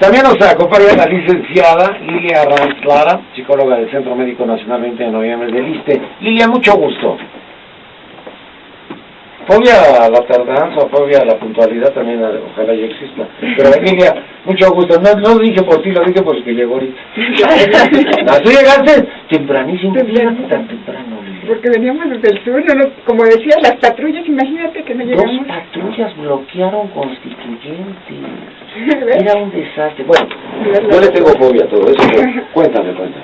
También nos acompaña la licenciada Lilia Ranz Lara, psicóloga del Centro Médico Nacional 20 de noviembre del ISSSTE. Lilia, mucho gusto. Fobia a la tardanza, fobia a la puntualidad también, ojalá ya exista. Pero Lilia, mucho gusto. No lo dije por ti, lo dije por el que llegó ahorita. Tú llegaste tempranísimo. ¿Por qué llegaste tan temprano, Lilia? Porque veníamos desde el sur, no, como decía, las patrullas, imagínate que no llegamos. 2 patrullas bloquearon Constituyentes. Era un desastre. Bueno, yo le tengo fobia a todo eso. Cuéntame. Bueno,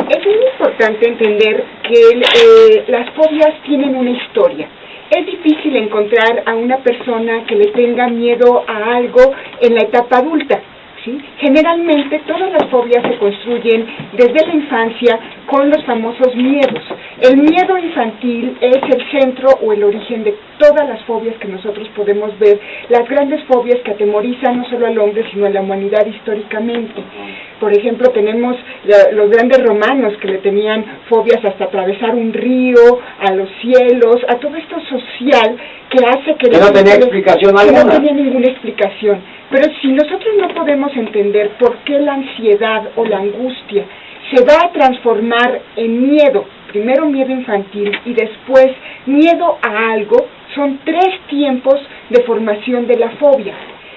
es muy importante entender que las fobias tienen una historia. Es difícil encontrar a una persona que le tenga miedo a algo en la etapa adulta, ¿sí? Generalmente todas las fobias se construyen desde la infancia con los famosos miedos. El miedo infantil es el centro o el origen de todas las fobias que nosotros podemos ver, las grandes fobias que atemorizan no solo al hombre, sino a la humanidad históricamente. Por ejemplo, tenemos los grandes romanos que le tenían fobias hasta atravesar un río, a los cielos, a todo esto social que hace que no tenía explicación alguna. No tenía ninguna explicación. Pero si nosotros no podemos entender por qué la ansiedad o la angustia se va a transformar en miedo, primero miedo infantil y después miedo a algo, son 3 tiempos de formación de la fobia.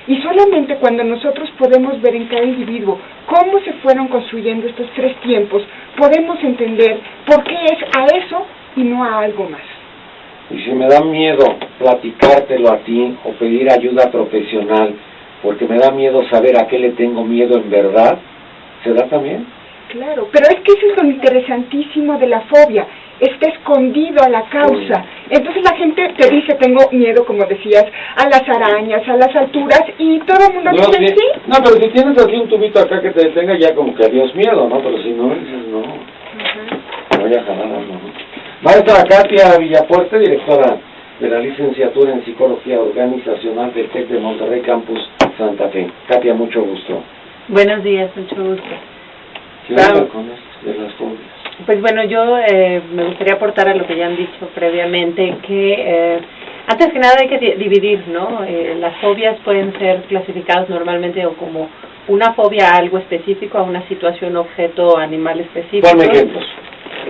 Y solamente cuando nosotros podemos ver en cada individuo cómo se fueron construyendo estos 3 tiempos, podemos entender por qué es a eso y no a algo más. Y si me da miedo platicártelo a ti o pedir ayuda profesional, porque me da miedo saber a qué le tengo miedo en verdad, ¿se da también? Claro, pero es que eso es lo interesantísimo de la fobia, está escondido a la causa. Entonces la gente te dice, tengo miedo, como decías, a las arañas, a las alturas, y todo el mundo dice sí. No, pero si tienes así un tubito acá que te detenga, ya como que adiós miedo, ¿no? Pero si no, dices no. Voy a jalar algo, ¿no? Maestra Katia Villafuerte, directora de la licenciatura en Psicología Organizacional del TEC de Monterrey Campus Santa Fe. Katia, mucho gusto. Buenos días, mucho gusto. ¿Qué onda con esto de las fobias? Pues bueno, yo me gustaría aportar a lo que ya han dicho previamente, que antes que nada hay que dividir, ¿no? Las fobias pueden ser clasificadas normalmente o como una fobia a algo específico, a una situación, objeto, animal específico. Ponme ejemplos.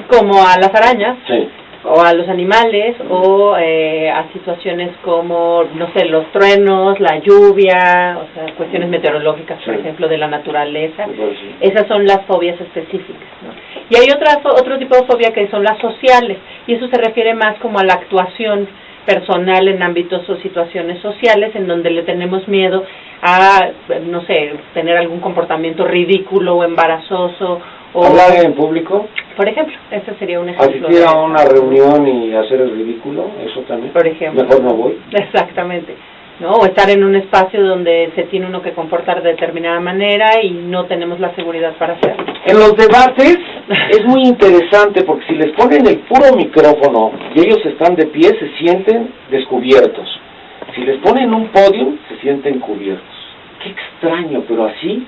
Como a las arañas. Sí. O a los animales, o a situaciones como, no sé, los truenos, la lluvia, o sea, cuestiones meteorológicas, por ejemplo, de la naturaleza. Esas son las fobias específicas, ¿no? Y hay otro tipo de fobia que son las sociales, y eso se refiere más como a la actuación personal en ámbitos o situaciones sociales, en donde le tenemos miedo a, no sé, tener algún comportamiento ridículo o embarazoso. O ¿hablar en público? Por ejemplo, ese sería un ejemplo. ¿Asistir a una reunión y hacer el ridículo? ¿Eso también? Por ejemplo. Mejor no voy. Exactamente. ¿No? O estar en un espacio donde se tiene uno que comportar de determinada manera y no tenemos la seguridad para hacerlo. En los debates es muy interesante porque si les ponen el puro micrófono y ellos están de pie, se sienten descubiertos. Si les ponen un podio, se sienten cubiertos. Qué extraño, pero así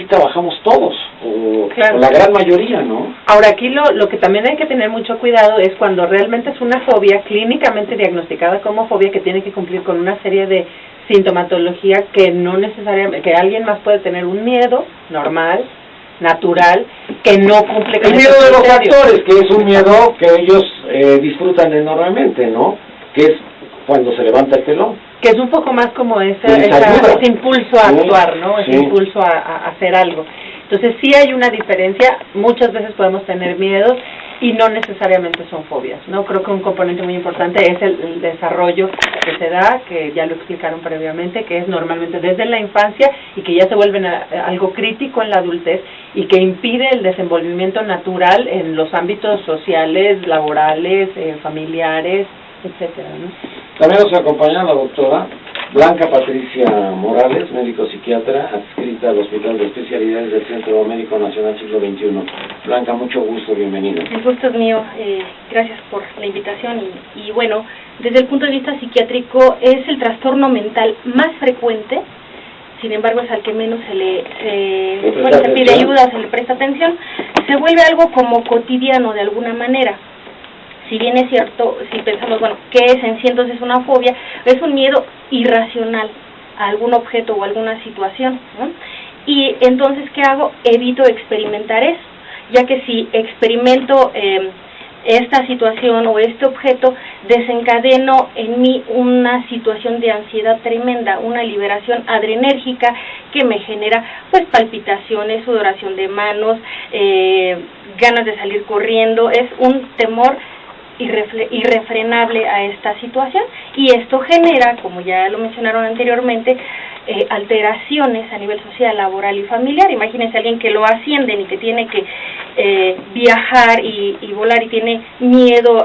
trabajamos todos, o la gran mayoría, ¿no? Ahora, aquí lo que también hay que tener mucho cuidado es cuando realmente es una fobia clínicamente diagnosticada como fobia que tiene que cumplir con una serie de sintomatología que no necesariamente, que alguien más puede tener un miedo normal, natural, que no cumple con el miedo de los actores, que es un miedo que ellos disfrutan enormemente, ¿no? Que es cuando se levanta el telón. Que es un poco más como ese impulso a actuar, ¿no? Ese impulso a hacer algo. Entonces sí hay una diferencia, muchas veces podemos tener miedos y no necesariamente son fobias, ¿no? Creo que un componente muy importante es el desarrollo que se da, que ya lo explicaron previamente, que es normalmente desde la infancia y que ya se vuelve algo crítico en la adultez y que impide el desenvolvimiento natural en los ámbitos sociales, laborales, familiares, etcétera, ¿no? También nos acompaña la doctora Blanca Patricia Morales, médico psiquiatra, adscrita al Hospital de Especialidades del Centro Médico Nacional Siglo XXI. Blanca, mucho gusto, bienvenida. El gusto es mío, gracias por la invitación y bueno, desde el punto de vista psiquiátrico es el trastorno mental más frecuente, sin embargo es al que menos se pide ayuda, se le presta atención, se vuelve algo como cotidiano de alguna manera. Si bien es cierto, si pensamos, bueno, ¿qué es en sí entonces una fobia? Es un miedo irracional, a algún objeto o alguna situación, ¿no? Y entonces, ¿qué hago? Evito experimentar eso, ya que si experimento esta situación o este objeto, desencadeno en mí una situación de ansiedad tremenda, una liberación adrenérgica que me genera pues palpitaciones, sudoración de manos, ganas de salir corriendo. Es un temor irrefrenable a esta situación, y esto genera, como ya lo mencionaron anteriormente, alteraciones a nivel social, laboral y familiar. Imagínense a alguien que lo ascienden y que tiene que viajar y volar y tiene miedo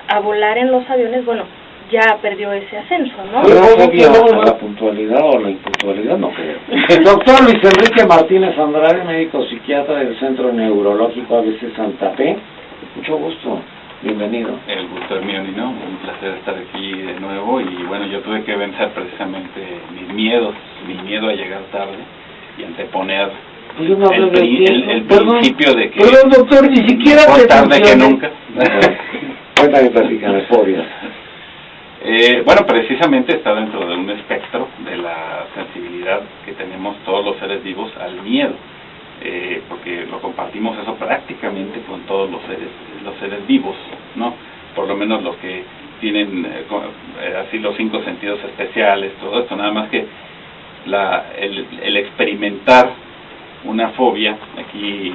a volar en los aviones. Bueno, ya perdió ese ascenso, ¿no? Pero fobia a la puntualidad o a la impuntualidad, no creo. El doctor Luis Enrique Martínez Andrade, médico psiquiatra del Centro Neurológico ABC Santa Fe, mucho gusto. Bienvenido. El gusto es mío, Nino. Un placer estar aquí de nuevo. Y bueno, yo tuve que vencer precisamente mis miedos, mi miedo a llegar tarde y anteponer el principio de que... Perdón, doctor, ni siquiera mejor tarde que nunca. Cuéntame, platícame, fobias. Bueno, precisamente está dentro de un espectro de la sensibilidad que tenemos todos los seres vivos al miedo. Porque lo compartimos eso prácticamente con todos los seres vivos, ¿no? Por lo menos los que tienen así los 5 sentidos especiales, todo esto. Nada más que el experimentar una fobia, aquí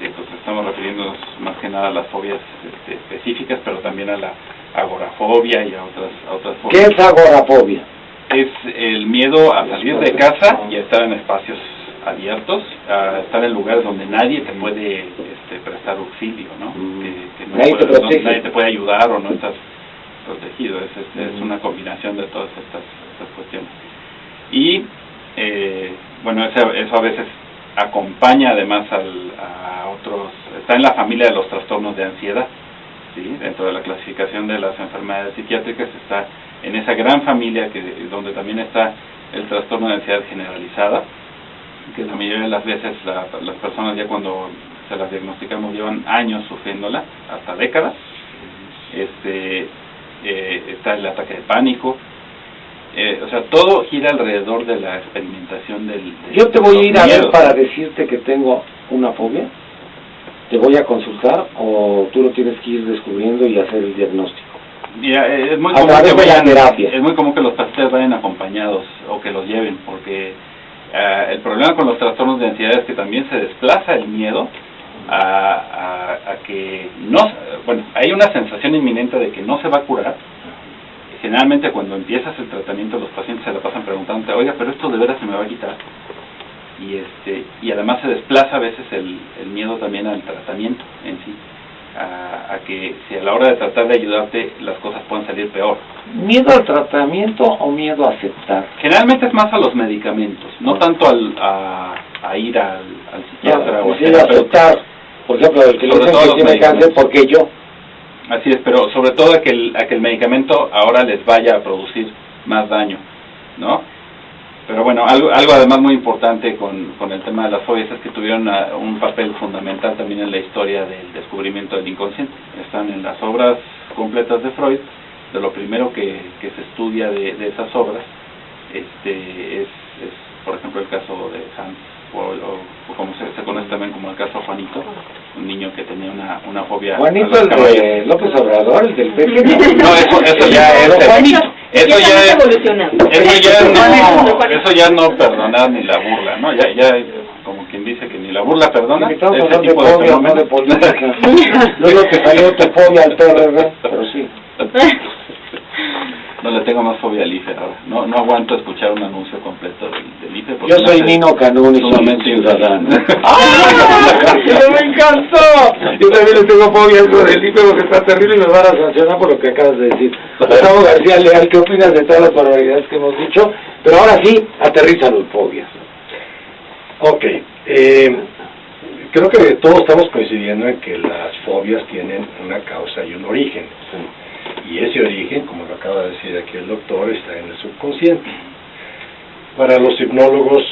pues estamos refiriéndonos más que nada a las fobias específicas, pero también a la agorafobia y a otras fobias. ¿Qué es agorafobia? Es el miedo a salir de casa y a estar en espacios abiertos, a estar en lugares donde nadie te puede prestar auxilio, ¿no? Que nadie te puede ayudar o no estás protegido. Es una combinación de todas estas cuestiones. Y bueno, eso a veces acompaña además a otros, está en la familia de los trastornos de ansiedad, ¿sí? Dentro de la clasificación de las enfermedades psiquiátricas está en esa gran familia donde también está el trastorno de ansiedad generalizada, que la mayoría de las veces las personas ya cuando se las diagnosticamos llevan años sufriéndola, hasta décadas. Está el ataque de pánico. O sea, todo gira alrededor de la experimentación del Yo te voy a ir a ver para decirte que tengo una fobia. ¿Te voy a consultar o tú lo tienes que ir descubriendo y hacer el diagnóstico? Mira, es muy común que los pacientes vayan acompañados o que los lleven, porque el problema con los trastornos de ansiedad es que también se desplaza el miedo a que no, bueno, hay una sensación inminente de que no se va a curar. Generalmente cuando empiezas el tratamiento los pacientes se la pasan preguntándote, oiga, pero esto de veras se me va a quitar. Y además se desplaza a veces el miedo también al tratamiento en sí, a que si a la hora de tratar de ayudarte las cosas puedan salir peor. ¿Miedo al tratamiento o miedo a aceptar? Generalmente es más a los medicamentos, no tanto a ir al psiquiatra o a aceptar, por ejemplo, el que le dicen que tiene cáncer, porque yo. Así es, pero sobre todo a que el medicamento ahora les vaya a producir más daño, ¿no? Pero bueno, algo además muy importante con el tema de las fobias es que tuvieron un papel fundamental también en la historia del descubrimiento del inconsciente. Están en las obras completas de Freud. De lo primero que se estudia de esas obras es por ejemplo el caso de Hans, o como se conoce también como el caso Juanito, un niño que tenía una fobia. Juanito, el de López Obrador, el del pequeño. No, eso ya es Juanito. Eso ya no perdonar ni la burla, ¿no? Ya como quien dice que ni la burla perdona. Estamos hablando de fobia, no de política. Luego te salió tu fobia al PRD, pero sí. No le tengo más fobia al IFE ahora. No aguanto escuchar un anuncio completo del IFE. Yo soy Nino Canún y solamente ciudadano. ¡Pero me encantó! Yo también le tengo fobia al del IFE porque está terrible y me van a sancionar por lo que acabas de decir. Gustavo García Leal, ¿qué opinas de todas las barbaridades que hemos dicho? Pero ahora sí, aterrízalo en fobias. Ok. Creo que todos estamos coincidiendo en que las fobias tienen una causa y un origen. Y ese origen, como lo acaba de decir aquí el doctor, está en el subconsciente. Para los hipnólogos,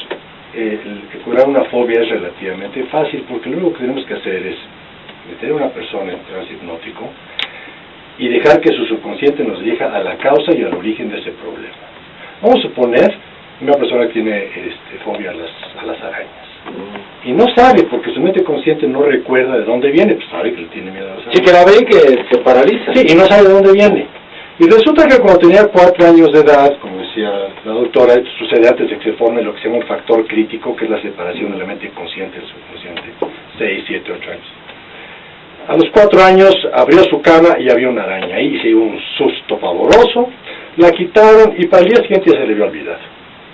el curar una fobia es relativamente fácil, porque lo único que tenemos que hacer es meter a una persona en trance hipnótico y dejar que su subconsciente nos dirija a la causa y al origen de ese problema. Vamos a suponer una persona que tiene fobia a las arañas. Y no sabe, porque su mente consciente no recuerda de dónde viene, pues sabe que le tiene miedo a las arañas. Sí, que la ve y que se paraliza. Sí, y no sabe de dónde viene. Y resulta que cuando tenía 4 años de edad, como decía la doctora, esto sucede antes de que se forme lo que se llama un factor crítico, que es la separación de la mente consciente y subconsciente, 6, 7, 8 años. A los 4 años abrió su cama y había una araña ahí, y se dio un susto pavoroso, la quitaron y para el día siguiente ya se le había olvidado.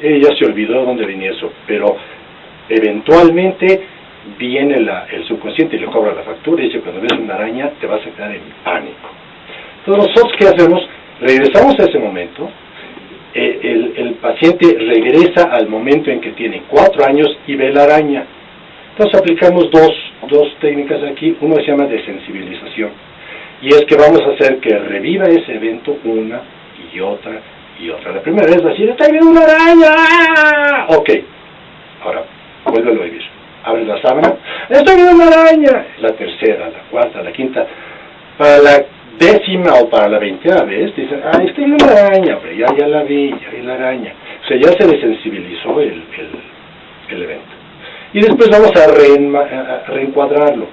Ella se olvidó de dónde venía eso, pero eventualmente viene el subconsciente y le cobra la factura y dice, cuando ves una araña te vas a quedar en pánico. Entonces nosotros, ¿qué hacemos? Regresamos a ese momento, el paciente regresa al momento en que tiene 4 años y ve la araña. Entonces aplicamos dos técnicas aquí. Uno se llama desensibilización, y es que vamos a hacer que reviva ese evento una y otra y otra. La primera vez va a decir, ¡está viendo una araña! Ok, ahora vuélvelo a vivir. Abre la sábana, ¡estoy viendo una araña! La tercera, la cuarta, la quinta. Para la 10ª o para la 20ª vez, dicen, estoy viendo una araña, pero ya la vi la araña. O sea, ya se desensibilizó el evento. Y después vamos a reencuadrarlo.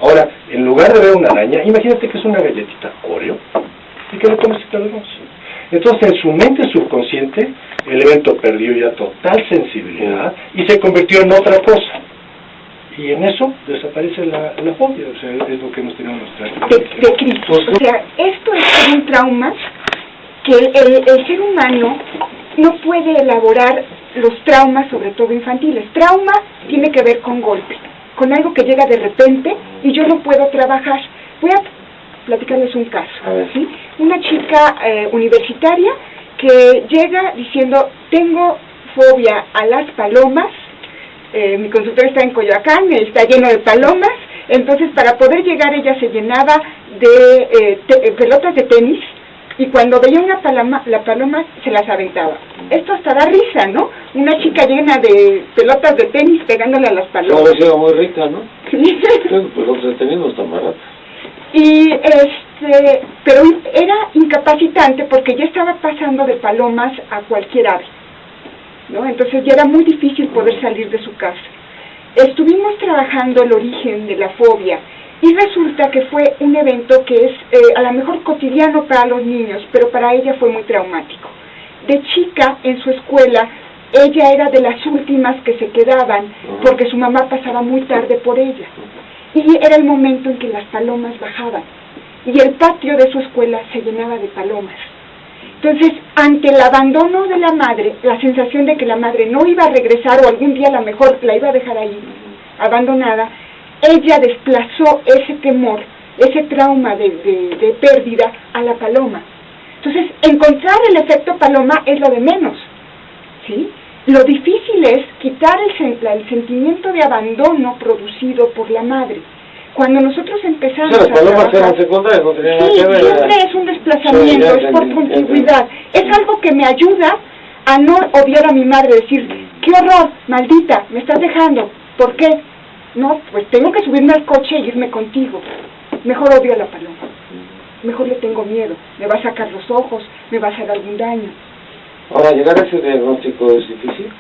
Ahora, en lugar de ver una araña, imagínate que es una galletita Oreo, y que le comes y te lo vemos. Entonces, en su mente subconsciente, el evento perdió ya total sensibilidad y se convirtió en otra cosa. Y en eso desaparece la fobia, o sea, es lo que hemos tenido en nuestra de Cristo. O sea, esto es un trauma que el ser humano no puede elaborar los traumas, sobre todo infantiles. Trauma tiene que ver con golpe, con algo que llega de repente y yo no puedo trabajar. Voy a platicarles un caso, ¿sí? Una chica universitaria que llega diciendo, tengo fobia a las palomas, mi consultorio está en Coyoacán, está lleno de palomas, entonces para poder llegar ella se llenaba de pelotas de tenis, y cuando veía una paloma, la paloma se las aventaba. Esto hasta da risa, ¿no? Una chica llena de pelotas de tenis pegándole a las palomas. No, era muy rica, ¿no? Sí. Pelotas de tenis no están baratas. Y pero era incapacitante porque ya estaba pasando de palomas a cualquier ave, ¿no? Entonces ya era muy difícil poder salir de su casa. Estuvimos trabajando el origen de la fobia y resulta que fue un evento que es a lo mejor cotidiano para los niños, pero para ella fue muy traumático. De chica, en su escuela, ella era de las últimas que se quedaban porque su mamá pasaba muy tarde por ella. Y era el momento en que las palomas bajaban y el patio de su escuela se llenaba de palomas. Entonces, ante el abandono de la madre, la sensación de que la madre no iba a regresar o algún día a lo mejor la iba a dejar ahí, abandonada, ella desplazó ese temor, ese trauma de pérdida a la paloma. Entonces, encontrar el efecto paloma es lo de menos, ¿sí? Lo difícil es quitar el sentimiento de abandono producido por la madre. Cuando nosotros empezamos las palomas eran secundarias, no tenían nada que ver. Siempre es un desplazamiento, es por continuidad. Es algo que me ayuda a no odiar a mi madre, decir, qué horror, maldita, me estás dejando. ¿Por qué? No, pues tengo que subirme al coche e irme contigo. Mejor odio a la paloma. Mejor le tengo miedo. Me va a sacar los ojos, me va a hacer algún daño. Ahora, ¿llegar a ese diagnóstico es difícil?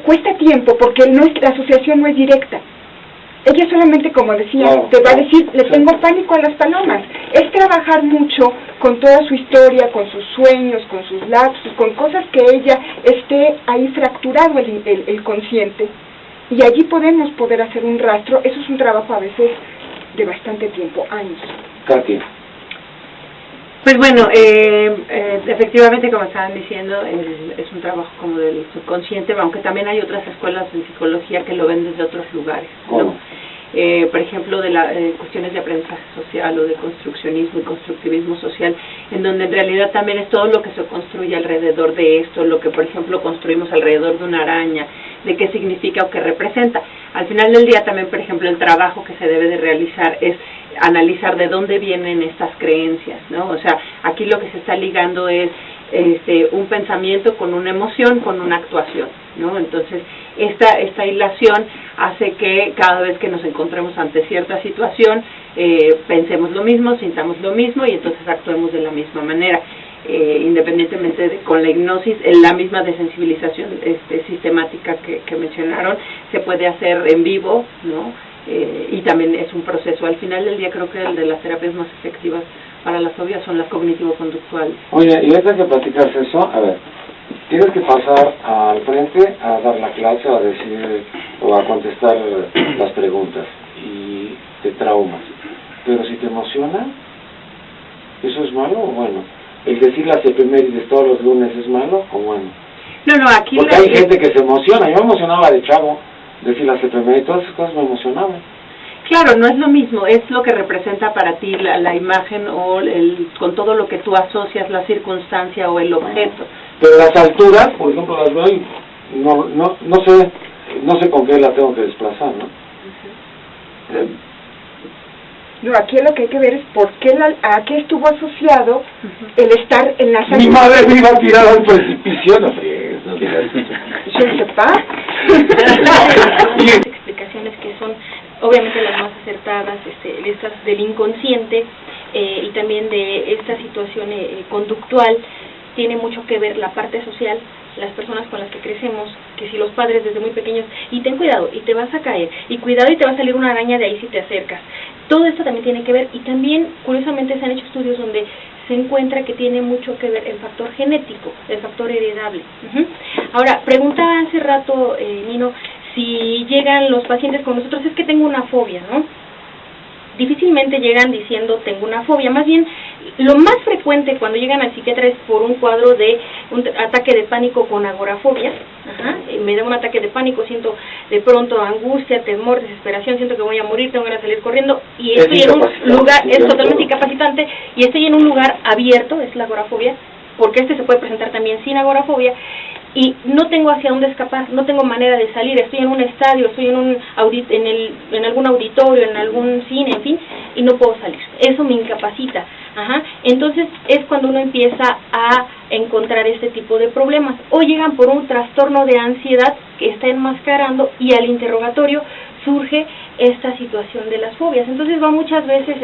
Cuesta tiempo porque la asociación no es directa. Ella solamente, como decía, te va a decir, le tengo pánico a las palomas. Es trabajar mucho con toda su historia, con sus sueños, con sus lapsus, con cosas que ella esté ahí fracturado el consciente. Y allí podemos hacer un rastro. Eso es un trabajo a veces de bastante tiempo, años. Katy. Pues bueno, efectivamente, como estaban diciendo, es un trabajo como del subconsciente, aunque también hay otras escuelas en psicología que lo ven desde otros lugares, ¿no? Por ejemplo, de cuestiones de aprendizaje social o de construccionismo y constructivismo social, en donde en realidad también es todo lo que se construye alrededor de esto, lo que por ejemplo construimos alrededor de una araña, de qué significa o qué representa. Al final del día también, por ejemplo, el trabajo que se debe de realizar es analizar de dónde vienen estas creencias, ¿no? O sea, aquí lo que se está ligando es un pensamiento con una emoción, con una actuación, ¿no? Entonces, esta hilación hace que cada vez que nos encontremos ante cierta situación, pensemos lo mismo, sintamos lo mismo y entonces actuemos de la misma manera. independientemente con la hipnosis, la misma desensibilización sistemática que mencionaron, se puede hacer en vivo, ¿no? Y también es un proceso. Al final del día creo que el de las terapias más efectivas para las fobias son las cognitivo-conductuales. Oye, y antes de platicarse eso, a ver, tienes que pasar al frente a dar la clase, a decir o a contestar las preguntas y te traumas. Pero si te emociona, ¿eso es malo o bueno? ¿El decir las efemérides todos los lunes es malo o bueno? No, aquí porque hay gente que se emociona. Yo me emocionaba de chavo, decir las efemérides, todas esas cosas me emocionaban. Claro, no es lo mismo, es lo que representa para ti la imagen o con todo lo que tú asocias, la circunstancia o el objeto. Pero las alturas, por ejemplo, las veo y no sé con qué la tengo que desplazar, ¿no? No, aquí lo que hay que ver es por qué a qué estuvo asociado el estar en las... Mi madre me iba a tirar al precipicio, no friegues, no digas. Je ne sais pas. Explicaciones que son obviamente las más acertadas, estas del inconsciente y también de esta situación conductual. Tiene mucho que ver la parte social, las personas con las que crecemos, que si los padres desde muy pequeños, y ten cuidado, y te vas a caer, y cuidado y te va a salir una araña de ahí si te acercas. Todo esto también tiene que ver, y también, curiosamente, se han hecho estudios donde se encuentra que tiene mucho que ver el factor genético, el factor heredable. Ahora, preguntaba hace rato, Nino, si llegan los pacientes con nosotros, es que tengo una fobia, ¿no? Difícilmente llegan diciendo tengo una fobia, más bien lo más frecuente cuando llegan al psiquiatra es por un cuadro de un ataque de pánico con agorafobia. Me da un ataque de pánico, siento de pronto angustia, temor, desesperación, siento que voy a morir, tengo ganas de salir corriendo y estoy en un lugar, es totalmente incapacitante y estoy en un lugar abierto, es la agorafobia, porque se puede presentar también sin agorafobia y no tengo hacia dónde escapar, no tengo manera de salir, estoy en un estadio, estoy en algún auditorio, en algún cine, en fin, y no puedo salir. Eso me incapacita. Entonces es cuando uno empieza a encontrar este tipo de problemas. O llegan por un trastorno de ansiedad que está enmascarando y al interrogatorio surge esta situación de las fobias. Entonces va muchas veces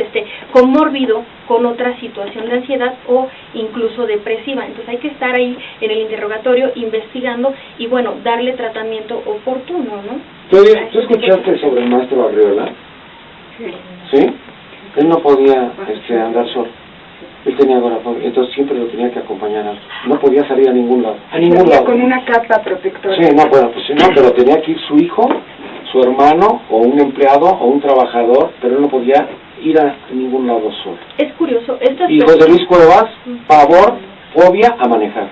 comórbido con otra situación de ansiedad o incluso depresiva. Entonces hay que estar ahí en el interrogatorio investigando y bueno, darle tratamiento oportuno, ¿no? ¿Tú escuchaste sobre el maestro Arreola? Sí. Él no podía andar solo. Él tenía agorafobia, entonces siempre lo tenía que acompañar. No podía salir a ningún lado. Con una capa protectora. Sí, pero tenía que ir su hijo, su hermano, o un empleado, o un trabajador, pero él no podía ir a ningún lado solo. Es curioso. Y José Luis Cuevas, pavor, fobia a manejar.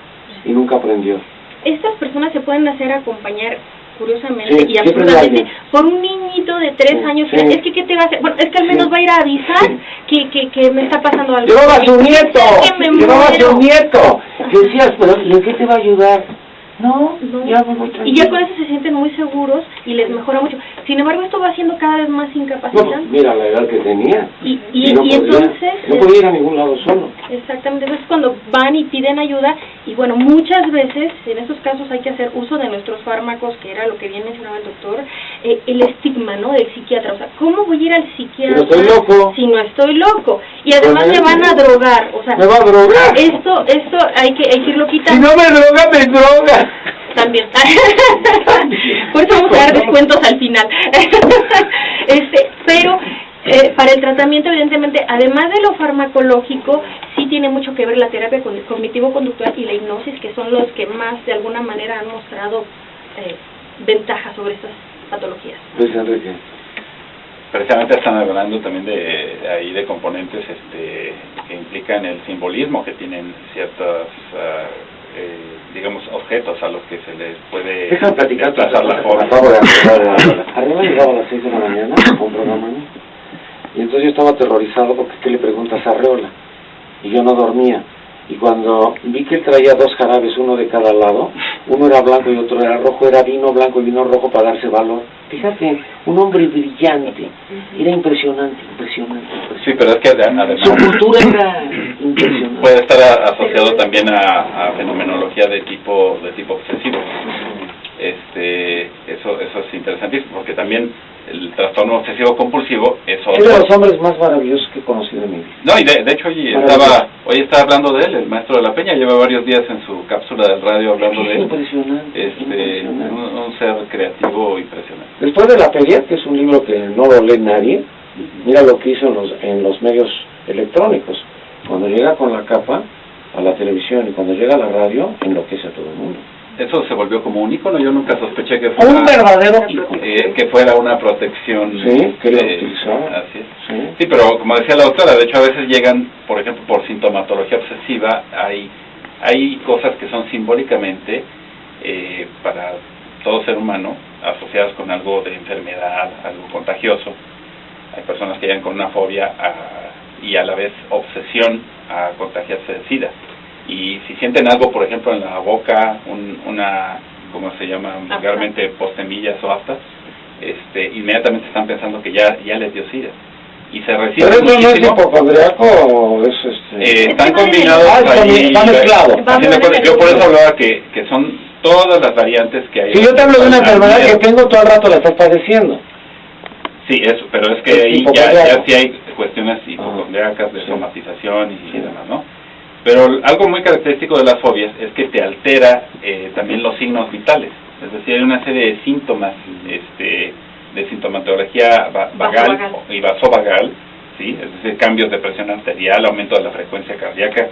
Y nunca aprendió. Estas personas se pueden hacer acompañar curiosamente y absolutamente por un niñito de 3 años. Es que ¿qué te va a hacer? Bueno, es que al menos va a ir a avisar que me está pasando algo. Llevaba a su nieto. Decías, pero ¿y en qué te va a ayudar? No. Y ya con eso se sienten muy seguros y les mejora mucho. Sin embargo, esto va siendo cada vez más incapacitante. No, mira la edad que tenía. Y entonces... No podía ir a ningún lado solo. Exactamente. Entonces, cuando van y piden ayuda, y bueno, muchas veces, en estos casos hay que hacer uso de nuestros fármacos, que era lo que bien mencionaba el doctor, el estigma, ¿no?, del psiquiatra. O sea, ¿cómo voy a ir al psiquiatra si no estoy loco? Y además me van a drogar. O sea, me va a drogar. Esto hay que irlo quitando. Si no me droga, me droga. También. Por eso vamos a dar descuentos al final. Pero para el tratamiento, evidentemente, además de lo farmacológico, sí tiene mucho que ver la terapia cognitivo-conductual y la hipnosis, que son los que más, de alguna manera, han mostrado ventajas sobre estas patologías. Luis Enrique. Precisamente están hablando también de componentes que implican el simbolismo que tienen ciertas digamos, objetos a los que se les puede desplazar la forma. Arriba llegaba a las 6 de la mañana a un programa y entonces yo estaba aterrorizado porque ¿qué le preguntas a Arreola? Y yo no dormía. Y cuando vi que él traía 2 jarabes, uno de cada lado, uno era blanco y otro era rojo, era vino blanco y vino rojo para darse valor. Fíjate, un hombre brillante, era impresionante. Sí, pero es que además su cultura era impresionante. Puede estar asociado también a fenomenología de tipo obsesivo. Eso es interesantísimo, porque también el trastorno obsesivo compulsivo es otro. Es de los hombres más maravillosos que he conocido en mi vida. No, y de hecho hoy estaba hablando de él, el maestro de la Peña, lleva varios días en su cápsula del radio hablando de él. Impresionante. Un ser creativo impresionante. Después de La Feria, que es un libro que no lo lee nadie, mira lo que hizo en los medios electrónicos. Cuando llega con la capa a la televisión y cuando llega a la radio, enloquece a todo el mundo. Eso se volvió como un ícono. Yo nunca sospeché que fuera un verdadero ícono, que fuera una protección. Sí, que lo utilizaba. Así es. Sí, pero como decía la doctora, de hecho a veces llegan, por ejemplo, por sintomatología obsesiva, hay cosas que son simbólicamente para todo ser humano asociadas con algo de enfermedad, algo contagioso. Hay personas que llegan con una fobia y a la vez obsesión a contagiarse de SIDA. Y si sienten algo, por ejemplo, en la boca, una, ¿cómo se llama? Vulgarmente, postemillas o aftas, inmediatamente están pensando que ya les dio SIDA. Y se recibe. ¿Pero eso no es hipocondriaco o es están combinados ahí. Está mezclado. Yo por eso hablaba que son todas las variantes que hay. Si yo te hablo de una enfermedad que tengo, todo el rato la estás padeciendo. Sí, eso, pero es que ahí ya sí hay cuestiones hipocondriacas de somatización y demás, ¿no? Pero algo muy característico de las fobias es que te altera también los signos vitales. Es decir, hay una serie de síntomas de sintomatología vagal y vasovagal, ¿sí? Es decir, cambios de presión arterial, aumento de la frecuencia cardíaca,